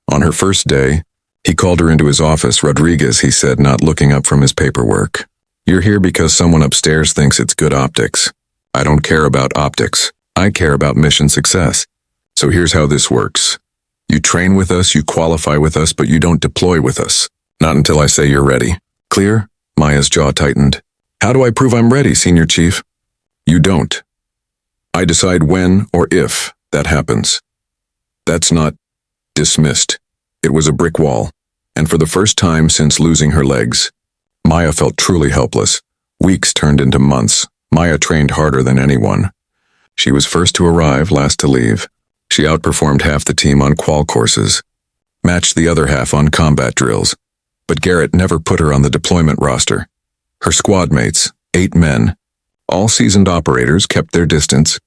On her first day, he called her into his office. "Rodriguez," he said, not looking up from his paperwork. "You're here because someone upstairs thinks it's good optics. I don't care about optics. I care about mission success. So here's how this works. You train with us, you qualify with us, but you don't deploy with us. Not until I say you're ready. Clear?" Maya's jaw tightened. "How do I prove I'm ready, Senior Chief?" "You don't. I decide when or if that happens." That's not dismissed. It was a brick wall, and for the first time since losing her legs, Maya felt truly helpless. Weeks turned into months. Maya trained harder than anyone. She was first to arrive, last to leave. She outperformed half the team on qual courses, matched the other half on combat drills. But Garrett never put her on the deployment roster. Her squad mates, 8 men, all seasoned operators, kept their distance.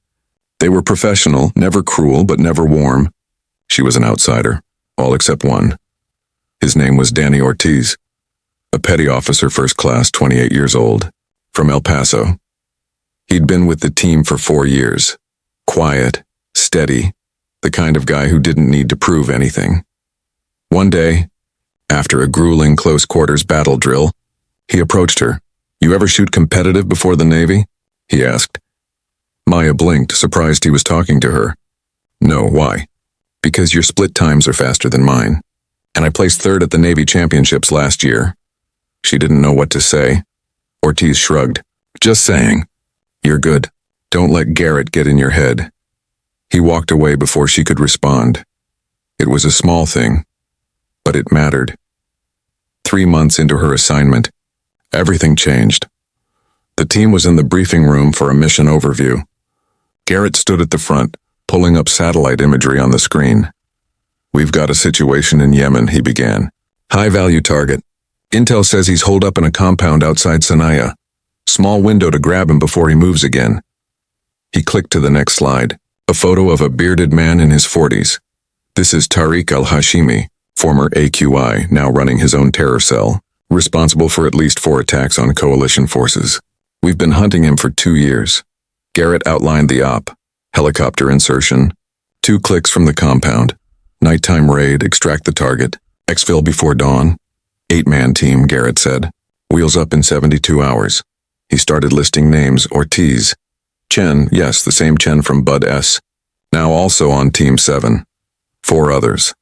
They were professional, never cruel, but never warm. She was an outsider, all except one. His name was Danny Ortiz, a petty officer, first class, 28 years old, from El Paso. He'd been with the team for 4 years. Quiet, steady, the kind of guy who didn't need to prove anything. One day, after a grueling close-quarters battle drill, he approached her. "You ever shoot competitive before the Navy?" he asked. Maya blinked, surprised he was talking to her. "No, why?" "Because your split times are faster than mine. And I placed 3rd at the Navy Championships last year." She didn't know what to say. Ortiz shrugged. "Just saying. You're good. Don't let Garrett get in your head." He walked away before she could respond. It was a small thing, but it mattered. 3 months into her assignment, everything changed. The team was in the briefing room for a mission overview. Garrett stood at the front, pulling up satellite imagery on the screen. "We've got a situation in Yemen," he began. "High-value target. Intel says he's holed up in a compound outside Sanaya. Small window to grab him before he moves again." He clicked to the next slide, a photo of a bearded man in his 40s. This is Tariq al-Hashimi, former AQI, now running his own terror cell, responsible for at least 4 attacks on coalition forces. "We've been hunting him for 2 years. Garrett outlined the op. Helicopter insertion. 2 clicks from the compound. Nighttime raid, extract the target. Exfil before dawn. 8-man team, Garrett said. Wheels up in 72 hours. He started listing names. Ortiz. Chen, yes, the same Chen from Bud S. Now also on Team 7. 4 others.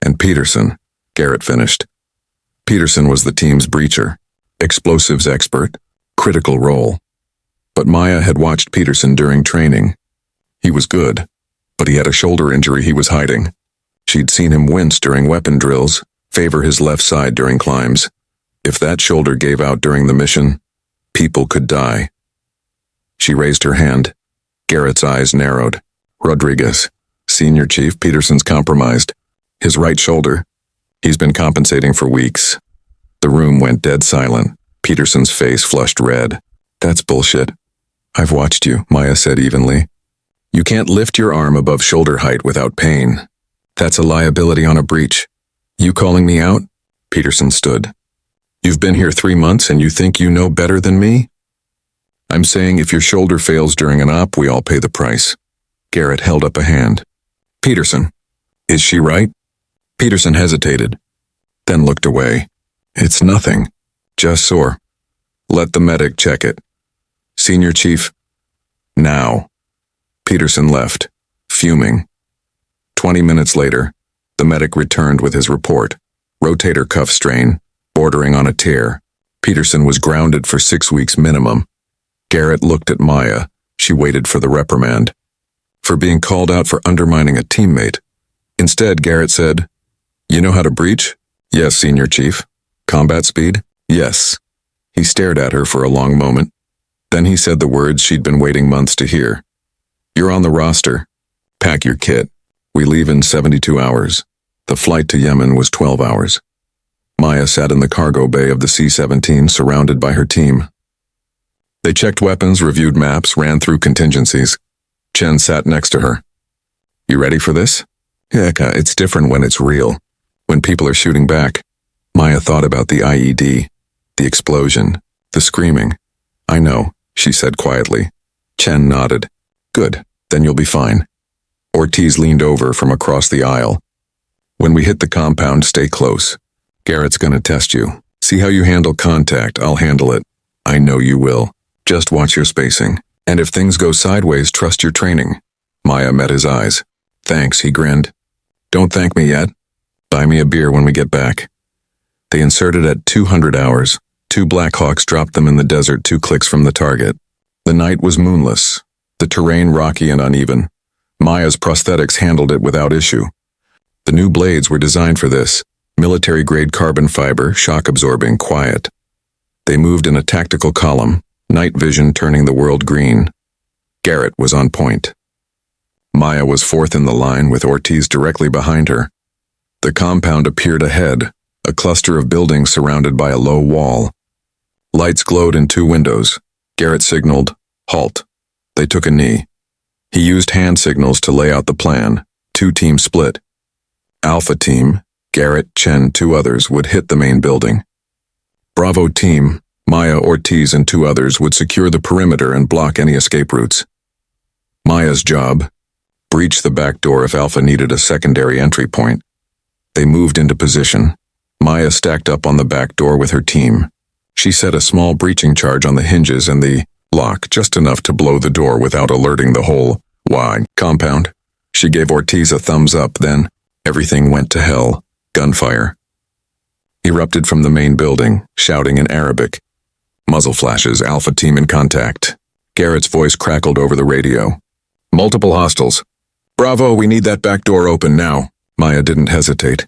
And Peterson, Garrett finished. Peterson was the team's breacher, explosives expert, critical role. But Maya had watched Peterson during training. He was good, but he had a shoulder injury he was hiding. She'd seen him wince during weapon drills, favor his left side during climbs. If that shoulder gave out during the mission, people could die. She raised her hand. Garrett's eyes narrowed. Rodriguez, Senior Chief, Peterson's compromised. His right shoulder. He's been compensating for weeks. The room went dead silent. Peterson's face flushed red. That's bullshit. I've watched you, Maya said evenly. You can't lift your arm above shoulder height without pain. That's a liability on a breach. You calling me out? Peterson stood. You've been here 3 months and you think you know better than me? I'm saying if your shoulder fails during an op, we all pay the price. Garrett held up a hand. Peterson, is she right? Peterson hesitated, then looked away. It's nothing. Just sore. Let the medic check it. Senior Chief, now. Peterson left, fuming. 20 minutes later, the medic returned with his report. Rotator cuff strain, bordering on a tear. Peterson was grounded for 6 weeks minimum. Garrett looked at Maya. She waited for the reprimand. For being called out for undermining a teammate. Instead, Garrett said, You know how to breach? Yes, Senior Chief. Combat speed? Yes. He stared at her for a long moment. Then he said the words she'd been waiting months to hear. You're on the roster. Pack your kit. We leave in 72 hours. The flight to Yemen was 12 hours. Maya sat in the cargo bay of the C-17 surrounded by her team. They checked weapons, reviewed maps, ran through contingencies. Chen sat next to her. You ready for this? Yeah, it's different when it's real. When people are shooting back. Maya thought about the IED, the explosion, the screaming. I know, she said quietly. Chen nodded. Good, then you'll be fine. Ortiz leaned over from across the aisle. When we hit the compound, stay close. Garrett's gonna test you. See how you handle contact, I'll handle it. I know you will. Just watch your spacing. And if things go sideways, trust your training. Maya met his eyes. Thanks, he grinned. Don't thank me yet. Buy me a beer when we get back. They inserted at 200 hours. 2 Blackhawks dropped them in the desert 2 clicks from the target. The night was moonless. The terrain rocky and uneven. Maya's prosthetics handled it without issue. The new blades were designed for this. Military-grade carbon fiber, shock-absorbing, quiet. They moved in a tactical column, night vision turning the world green. Garrett was on point. Maya was fourth in the line with Ortiz directly behind her. The compound appeared ahead, a cluster of buildings surrounded by a low wall. Lights glowed in 2 windows. Garrett signaled, halt. They took a knee. He used hand signals to lay out the plan. 2 teams split. Alpha team, Garrett, Chen, 2 others would hit the main building. Bravo team, Maya, Ortiz, and 2 others would secure the perimeter and block any escape routes. Maya's job, breach the back door if Alpha needed a secondary entry point. They moved into position. Maya stacked up on the back door with her team. She set a small breaching charge on the hinges and the lock, just enough to blow the door without alerting the whole wide compound. She gave Ortiz a thumbs up, then everything went to hell. Gunfire erupted from the main building, shouting in Arabic. Muzzle flashes, Alpha team in contact. Garrett's voice crackled over the radio. Multiple hostiles. Bravo, we need that back door open now. Maya didn't hesitate.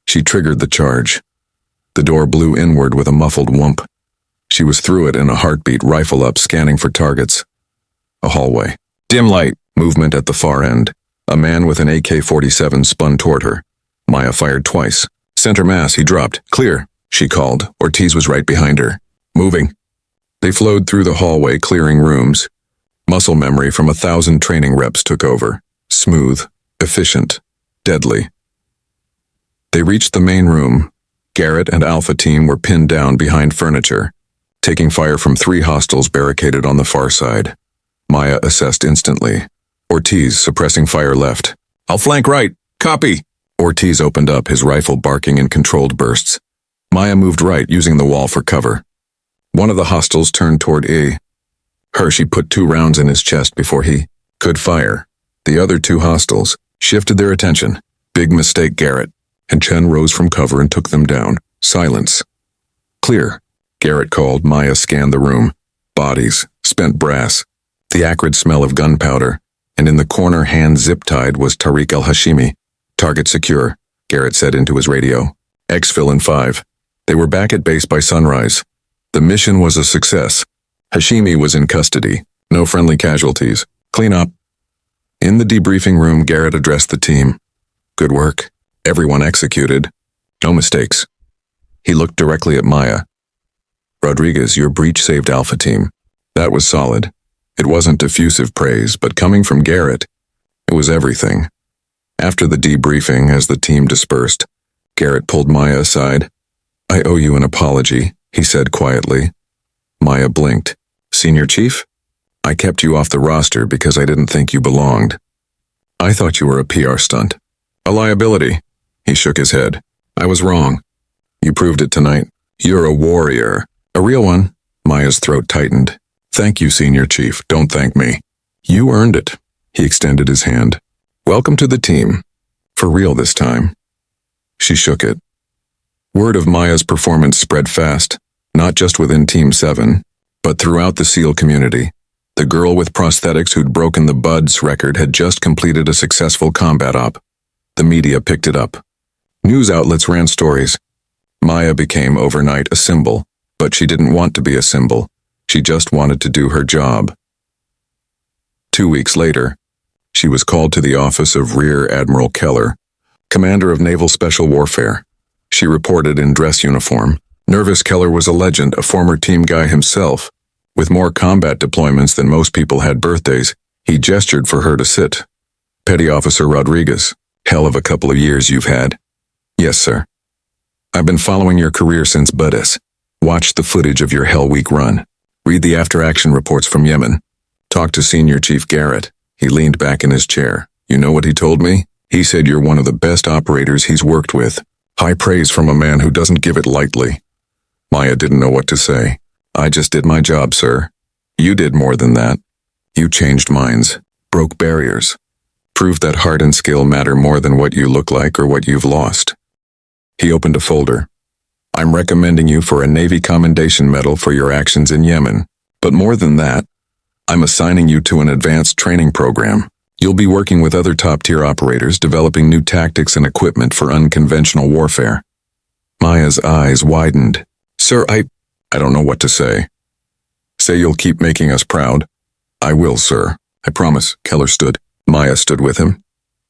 She triggered the charge. The door blew inward with a muffled whoomp. She was through it in a heartbeat, rifle up, scanning for targets. A hallway. Dim light, movement at the far end. A man with an AK-47 spun toward her. Maya fired twice. Center mass, he dropped. Clear, she called. Ortiz was right behind her. Moving. They flowed through the hallway, clearing rooms. Muscle memory from 1,000 training reps took over. Smooth, efficient, deadly. They reached the main room. Garrett and Alpha team were pinned down behind furniture, taking fire from 3 hostiles barricaded on the far side. Maya assessed instantly. Ortiz, suppressing fire left. I'll flank right. Copy. Ortiz opened up, his rifle barking in controlled bursts. Maya moved right, using the wall for cover. One of the hostiles turned toward Hershey put 2 rounds in his chest before he could fire. The other 2 hostiles shifted their attention. Big mistake, Garrett. And Chen rose from cover and took them down. Silence. Clear. Garrett called. Maya scanned the room. Bodies, spent brass, the acrid smell of gunpowder, and in the corner, hand zip-tied, was Tariq al-Hashimi. Target secure, Garrett said into his radio. Exfil in 5. They were back at base by sunrise. The mission was a success. Hashimi was in custody. No friendly casualties. Clean up. In the debriefing room, Garrett addressed the team. Good work. Everyone executed. No mistakes. He looked directly at Maya. Rodriguez, your breach saved Alpha Team. That was solid. It wasn't diffusive praise, but coming from Garrett, it was everything. After the debriefing, as the team dispersed, Garrett pulled Maya aside. I owe you an apology, he said quietly. Maya blinked. Senior Chief? I kept you off the roster because I didn't think you belonged. I thought you were a PR stunt. A liability. He shook his head. I was wrong. You proved it tonight. You're a warrior. A real one. Maya's throat tightened. Thank you, Senior Chief. Don't thank me. You earned it. He extended his hand. Welcome to the team. For real this time. She shook it. Word of Maya's performance spread fast, not just within Team 7, but throughout the SEAL community. The girl with prosthetics who'd broken the Buds record had just completed a successful combat op. The media picked it up. News outlets ran stories. Maya became overnight a symbol, but she didn't want to be a symbol. She just wanted to do her job. 2 weeks later, she was called to the office of Rear Admiral Keller, commander of Naval Special Warfare. She reported in dress uniform. Nervous Keller was a legend, a former team guy himself. With more combat deployments than most people had birthdays, he gestured for her to sit. Petty Officer Rodriguez, hell of a couple of years you've had. Yes, sir. I've been following your career since Budis. Watched the footage of your Hell Week run. Read the after-action reports from Yemen. Talk to Senior Chief Garrett. He leaned back in his chair. You know what he told me? He said you're one of the best operators he's worked with. High praise from a man who doesn't give it lightly. Maya didn't know what to say. I just did my job, sir. You did more than that. You changed minds, broke barriers, proved that heart and skill matter more than what you look like or what you've lost. He opened a folder. I'm recommending you for a Navy Commendation Medal for your actions in Yemen. But more than that, I'm assigning you to an advanced training program. You'll be working with other top-tier operators developing new tactics and equipment for unconventional warfare. Maya's eyes widened. Sir, I don't know what to say. Say you'll keep making us proud. I will, sir. I promise. Keller stood. Maya stood with him.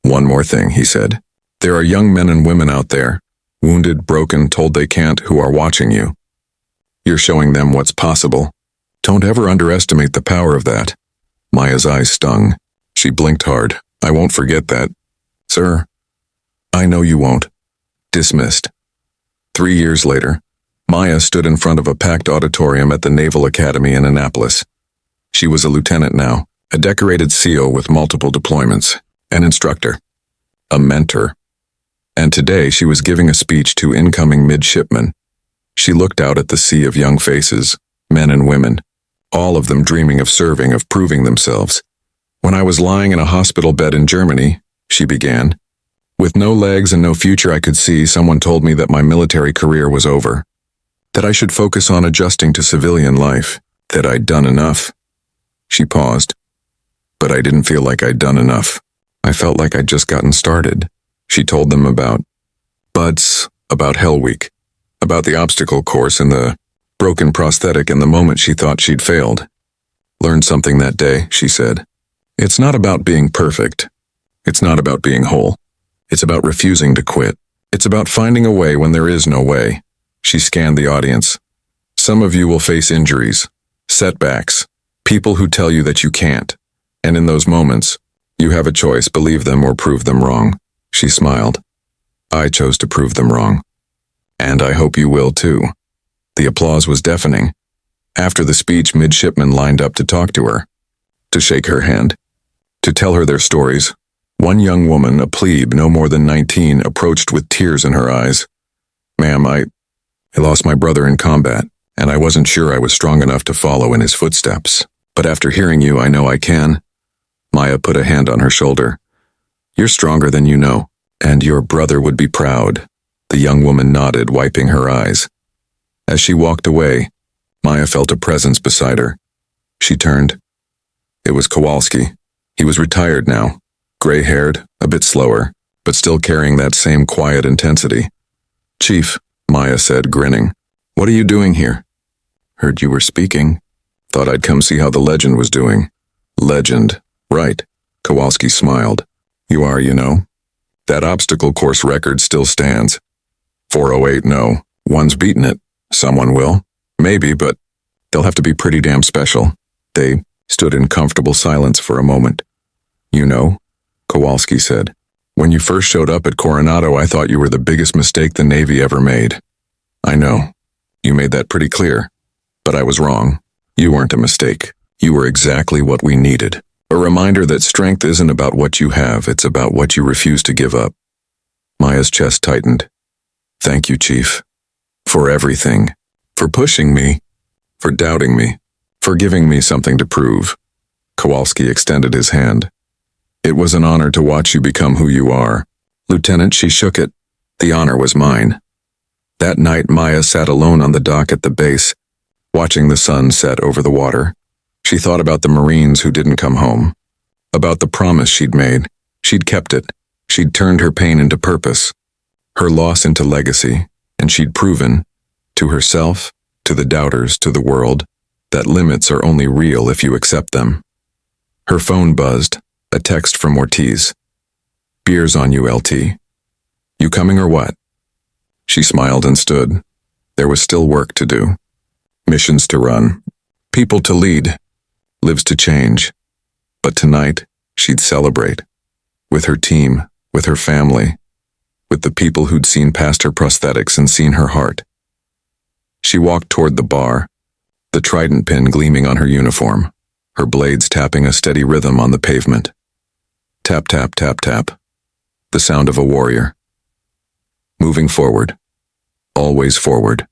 One more thing, he said. There are young men and women out there, wounded, broken, told they can't, who are watching you. You're showing them what's possible. Don't ever underestimate the power of that. Maya's eyes stung. She blinked hard. I won't forget that. Sir, I know you won't. Dismissed. 3 years later, Maya stood in front of a packed auditorium at the Naval Academy in Annapolis. She was a lieutenant now, a decorated SEAL with multiple deployments, an instructor, a mentor. And today she was giving a speech to incoming midshipmen. She looked out at the sea of young faces, men and women, all of them dreaming of serving, of proving themselves. When I was lying in a hospital bed in Germany, she began, with no legs and no future I could see, someone told me that my military career was over, that I should focus on adjusting to civilian life, that I'd done enough. She paused, but I didn't feel like I'd done enough. I felt like I'd just gotten started. She told them about Buds, about Hell Week, about the obstacle course and the broken prosthetic and the moment she thought she'd failed. Learned something that day, she said. It's not about being perfect. It's not about being whole. It's about refusing to quit. It's about finding a way when there is no way. She scanned the audience. Some of you will face injuries, setbacks, people who tell you that you can't. And in those moments, you have a choice, believe them or prove them wrong. She smiled. I chose to prove them wrong. And I hope you will too. The applause was deafening. After the speech, midshipmen lined up to talk to her, to shake her hand, to tell her their stories. One young woman, a plebe no more than 19, approached with tears in her eyes. Ma'am, I lost my brother in combat. and I wasn't sure I was strong enough to follow in his footsteps. But after hearing you, I know I can. Maya put a hand on her shoulder. You're stronger than you know, and your brother would be proud. The young woman nodded, wiping her eyes. As she walked away, Maya felt a presence beside her. She turned. It was Kowalski. He was retired now, gray-haired, a bit slower, but still carrying that same quiet intensity. Chief, Maya said, grinning. What are you doing here? Heard you were speaking. Thought I'd come see how the legend was doing. Legend, right. Kowalski smiled. You are, you know. That obstacle course record still stands. 408, no. One's beaten it. Someone will. Maybe, but they'll have to be pretty damn special. They stood in comfortable silence for a moment. You know, Kowalski said, when you first showed up at Coronado, I thought you were the biggest mistake the Navy ever made. I know. You made that pretty clear. But I was wrong. You weren't a mistake. You were exactly what we needed. A reminder that strength isn't about what you have, it's about what you refuse to give up. Maya's chest tightened. Thank you, Chief. For everything. For pushing me. For doubting me. For giving me something to prove. Kowalski extended his hand. It was an honor to watch you become who you are. Lieutenant, she shook it. The honor was mine. That night, Maya sat alone on the dock at the base, watching the sun set over the water. She thought about the Marines who didn't come home. About the promise she'd made. She'd kept it. She'd turned her pain into purpose. Her loss into legacy. And she'd proven, to herself, to the doubters, to the world, that limits are only real if you accept them. Her phone buzzed, a text from Ortiz. Beers on you, LT. You coming or what? She smiled and stood. There was still work to do. Missions to run. People to lead. Lives to change. But tonight, she'd celebrate. With her team, with her family, with the people who'd seen past her prosthetics and seen her heart. She walked toward the bar, the trident pin gleaming on her uniform, her blades tapping a steady rhythm on the pavement. Tap, tap, tap, tap. The sound of a warrior. Moving forward. Always forward.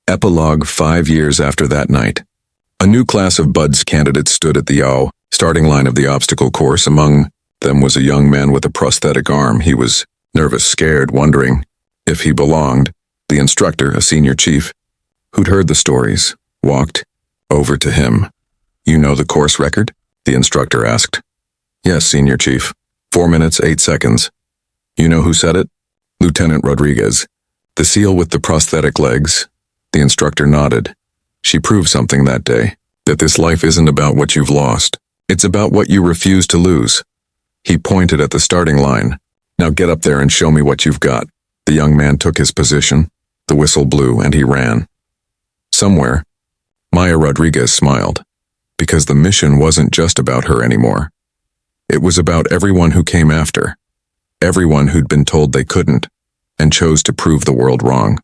Epilogue 5 years after that night. A new class of BUDS candidates stood at the starting line of the obstacle course. Among them was a young man with a prosthetic arm. He was nervous, scared, wondering if he belonged. The instructor, a senior chief, who'd heard the stories, walked over to him. You know the course record? The instructor asked. Yes, senior chief. 4 minutes, 8 seconds. You know who said it? Lieutenant Rodriguez. The SEAL with the prosthetic legs. The instructor nodded. She proved something that day, that this life isn't about what you've lost. It's about what you refuse to lose. He pointed at the starting line. Now get up there and show me what you've got. The young man took his position. The whistle blew and he ran. Somewhere, Maya Rodriguez smiled, because the mission wasn't just about her anymore. It was about everyone who came after, everyone who'd been told they couldn't, and chose to prove the world wrong.